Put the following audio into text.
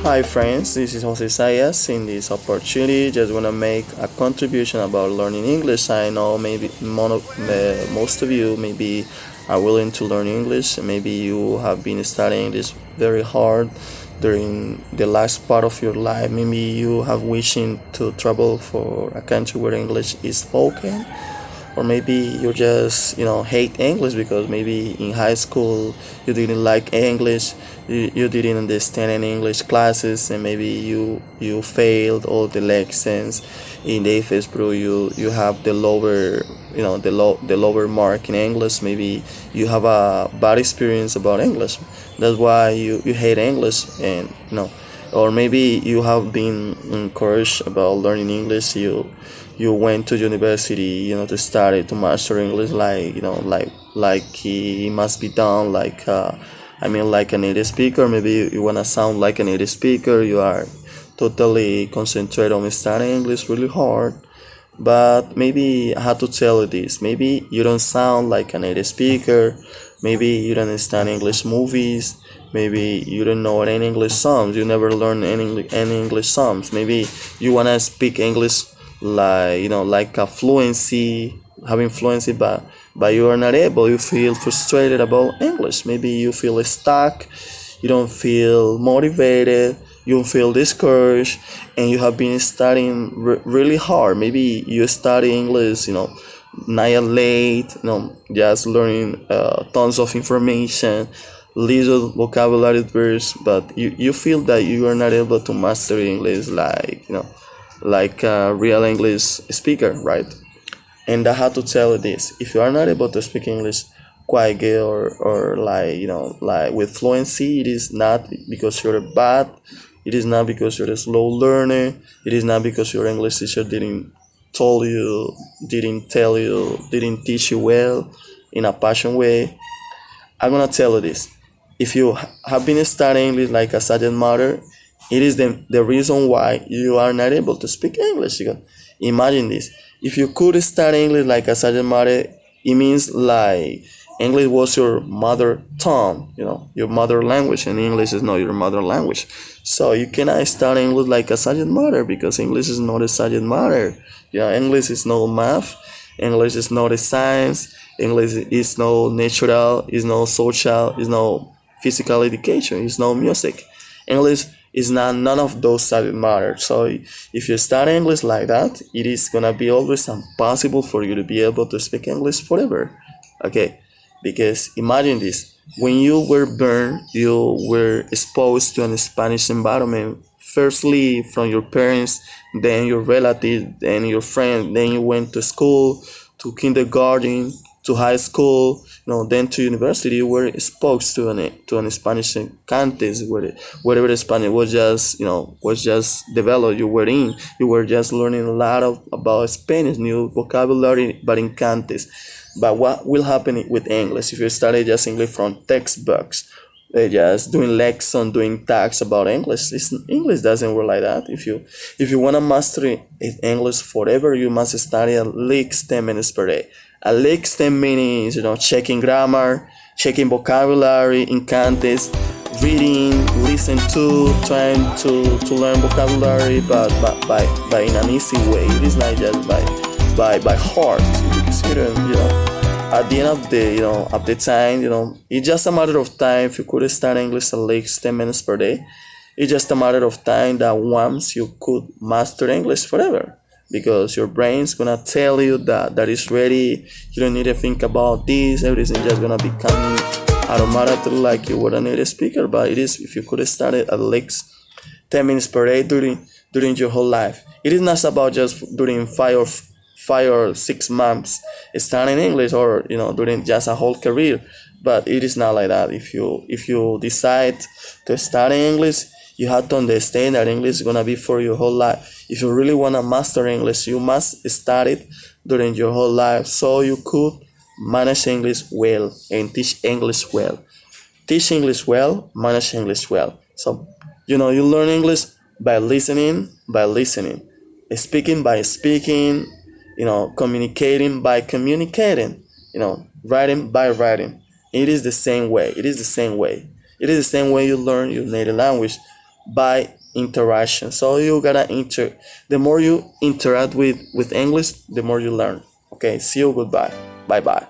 Hi friends, this is Jose Sayas. In this opportunity, just wanna make a contribution about learning English. I know maybe most of you maybe are willing to learn English. Maybe you have been studying English very hard during the last part of your life. Maybe you have wishing to travel for a country where English is spoken, or maybe you just hate English because maybe in high school you didn't like English, you didn't understand any English classes, and maybe you failed all the lessons in the FS Pro. You have the lower the lower mark in English. Maybe you have a bad experience about English, that's why you hate English. And or maybe you have been encouraged about learning English. You went to university, to study to master English, like like it must be done, like like a native speaker. Maybe you wanna sound like a native speaker. You are totally concentrated on studying English really hard. But maybe I had to tell you this. Maybe you don't sound like a native speaker. Maybe you don't understand English movies. Maybe you don't know any English songs. You never learned any English songs. Maybe you wanna speak English like like a fluency, having fluency, but you are not able. You feel frustrated about English. Maybe you feel stuck. You don't feel motivated. You feel discouraged, and you have been studying really hard. Maybe you study English, night and late, just learning tons of information, little vocabulary words, but you feel that you are not able to master English like like a real English speaker, right? And I have to tell you this: if you are not able to speak English quite good, or like like with fluency, it is not because you're bad. It is not because you're a slow learner. It is not because your English teacher didn't teach you well in a passion way. I'm gonna tell you this: if you have been studying English like a subject matter, it is the reason why you are not able to speak English. Because imagine this: if you could study English like a subject matter, it means like English was your mother tongue, your mother language, and English is not your mother language. So you cannot study English like a subject matter, because English is not a subject matter. English is no math. English is not a science. English is no natural. Is no social. Is no physical education. Is no music. English is not none of those subject matter. So if you study English like that, it is gonna be always impossible for you to be able to speak English forever. Okay, because imagine this: when you were born, you were exposed to a Spanish environment. Firstly, from your parents, then your relatives, then your friends. Then you went to school, to kindergarten, to high school, then to university. You were exposed to an Spanish context, whatever the Spanish was just was just developed. You were just learning a lot of about Spanish, new vocabulary, but in context. But what will happen with English if you study just English from textbooks? They just doing lexon, doing tags about English. English doesn't work like that. If you wanna master English forever, you must study at least 10 minutes per day. At least 10 minutes, checking grammar, checking vocabulary in context, reading, listen to, trying to learn vocabulary, but by in an easy way. It is not just by heart, because at the end of the of the time, it's just a matter of time. If you could study English at least 10 minutes per day, it's just a matter of time that once you could master English forever, because your brain's gonna tell you that it's ready. You don't need to think about this. Everything just gonna be coming automatically, like you were a native speaker. But it is if you could study at least 10 minutes per day during your whole life. It is not about just during 5 or 6 months studying English, or during just a whole career. But it is not like that. If you decide to study English, you have to understand that English is gonna be for your whole life. If you really wanna master English, you must study it during your whole life, so you could manage English well and teach English well. Teach English well, manage English well. So you learn English by listening, speaking by speaking, communicating by communicating, writing by writing. It is the same way. It is the same way. It is the same way you learn your native language, by interaction. So you gotta the more you interact with English, the more you learn. Okay, see you, goodbye. Bye bye.